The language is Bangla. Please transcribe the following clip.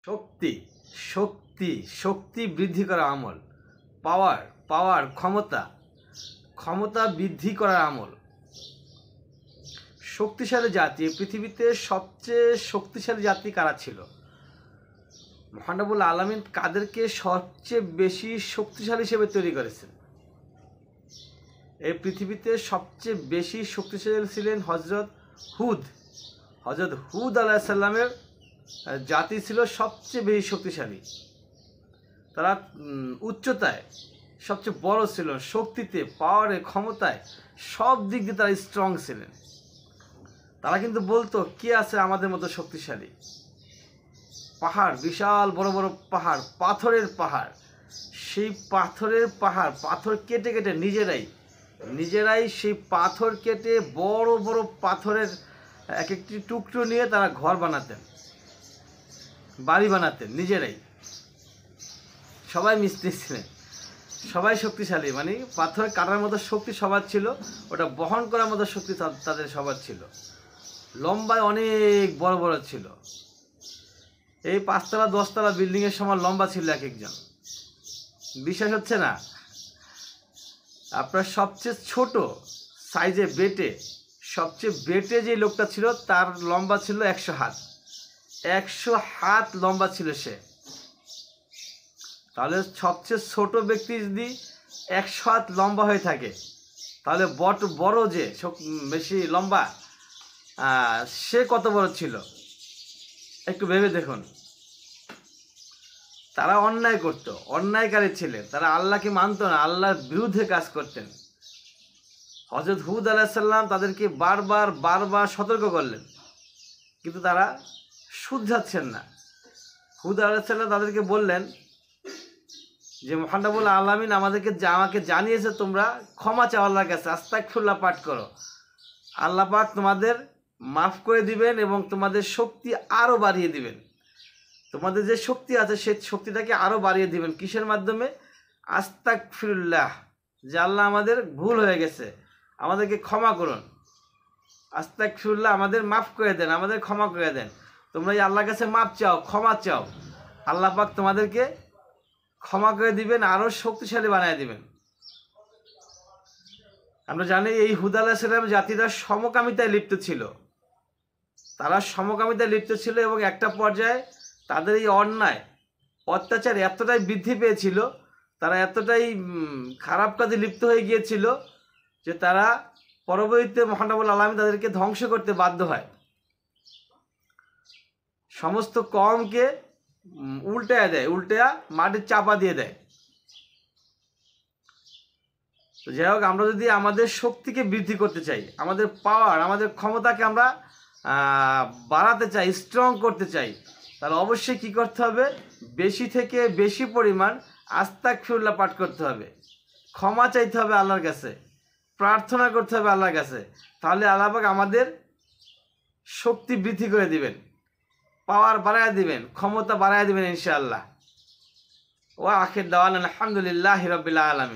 শক্তি শক্তি শক্তি বৃদ্ধি করা আমল, পাওয়ার পাওয়ার ক্ষমতা ক্ষমতা বৃদ্ধি করার আমল। শক্তিশালী জাতি, পৃথিবীতে সবচেয়ে শক্তিশালী জাতি কারা ছিল? মহান রব্বুল আলামিন কাদেরকে সবচেয়ে বেশি শক্তিশালী হিসেবে তৈরি করেছেন? এই পৃথিবীতে সবচেয়ে বেশি শক্তিশালী ছিলেন হজরত হুদ। হজরত হুদ আলাইহিস সালামের জাতি ছিল সবচেয়ে বেশি শক্তিশালী। তারা উচ্চতায় সবচেয়ে বড় ছিল, শক্তিতে, পাওয়ারে, ক্ষমতায় সব দিক দিয়ে তারা স্ট্রং ছিলেন। তারা কিন্তু বলতো কে আছে আমাদের মতো শক্তিশালী? পাহাড়, বিশাল বড় বড় পাহাড়, পাথরের পাহাড়, সেই পাথরের পাহাড়, পাথর কেটে কেটে নিজেরাই সেই পাথর কেটে বড় বড় পাথরের এক একটি টুকরো নিয়ে তারা ঘর বানাতেন, বাড়ি বানাতেন নিজেরাই। সবাই মিস্ত্রি ছিলেন, সবাই শক্তিশালী, মানে পাথর কাটার মতো শক্তি সবার ছিল, ওটা বহন করার মতো শক্তি তাদের সবার ছিল। লম্বায় অনেক বড় বড় ছিল, এই 5তলা 10তলা বিল্ডিংয়ের সমান লম্বা ছিল এক একজন। বিশ্বাস হচ্ছে না? আপনার সবচেয়ে ছোট সাইজে সবচেয়ে বেটে যে লোকটা ছিল তার লম্বা ছিল 100 হাত। 100 হাত লম্বা ছিল সে। তাহলে সবচেয়ে ছোট ব্যক্তি যদি 100 হাত লম্বা হয়ে থাকে, তাহলে বড় যে বেশি লম্বা সে কত বড় ছিল একটু ভেবে দেখুন। তারা অন্যায় করত, অন্যায়কারী ছিলেন, তারা আল্লাহকে মানত না, আল্লাহর বিরুদ্ধে কাজ করতেন। হযরত হুদ আলাইহিস সালাম তাদেরকে বারবার সতর্ক করলেন, কিন্তু তারা শুধরাচ্ছেন না। হুদ আলাইহিস সালাম তাদেরকে বললেন যে মহান রব্বুল আলামিন আমাকে জানিয়েছে তোমরা ক্ষমা চাও আল্লাহর কাছে, আস্তাগফিরুল্লাহ পাঠ করো, আল্লাহ পাক তোমাদের মাফ করে দিবেন এবং তোমাদের শক্তি আরও বাড়িয়ে দিবেন। তোমাদের যে শক্তি আছে সেই শক্তিটাকে আরও বাড়িয়ে দিবেন। কিসের মাধ্যমে? আস্তাগফিরুল্লাহ, যে আল্লাহ আমাদের ভুল হয়ে গেছে, আমাদেরকে ক্ষমা করুন, আস্তাগফিরুল্লাহ, আমাদের মাফ করে দেন, আমাদের ক্ষমা করে দেন। তোমরা এই আল্লাহর কাছে মাফ চাও, ক্ষমা চাও, আল্লাহ পাক তোমাদেরকে ক্ষমা করে দিবেন, আরও শক্তিশালী বানিয়ে দিবেন। আমরা জানি এই হুদ আলাইহিস সালাম জাতিরা সমকামিতায় লিপ্ত ছিল, তারা সমকামিতায় লিপ্ত ছিল এবং একটা পর্যায়ে তাদের এই অন্যায় অত্যাচার এতটাই বৃদ্ধি পেয়েছিল, তারা এতটাই খারাপ কাজে লিপ্ত হয়ে গিয়েছিল যে তারা পরবর্তীতে মহান রব্বুল আলামিন তাদেরকে ধ্বংস করতে বাধ্য হয়। সমস্ত কওমকে উল্টায়া মাটির চাপা দিয়ে দেয়। তো যাই হোক, আমরা যদি আমাদের শক্তিকে বৃদ্ধি করতে চাই, আমাদের পাওয়ার, আমাদের ক্ষমতাকে আমরা বাড়াতে চাই, স্ট্রং করতে চাই, তাহলে অবশ্যই কী করতে হবে? বেশি থেকে বেশি পরিমাণ আস্তাগফিরুল্লাহ পাঠ করতে হবে, ক্ষমা চাইতে হবে আল্লাহর কাছে, প্রার্থনা করতে হবে আল্লাহর কাছে। তাহলে আল্লাহ পাক আমাদের শক্তি বৃদ্ধি করে দিবেন, পাওয়ার বাড়ায় দিবেন, ক্ষমতা বাড়ায় দিবেন ইনশাআল্লাহ। ওয়া আখির দাওয়ানা আলহামদুলিল্লাহি রাব্বিল আলামিন।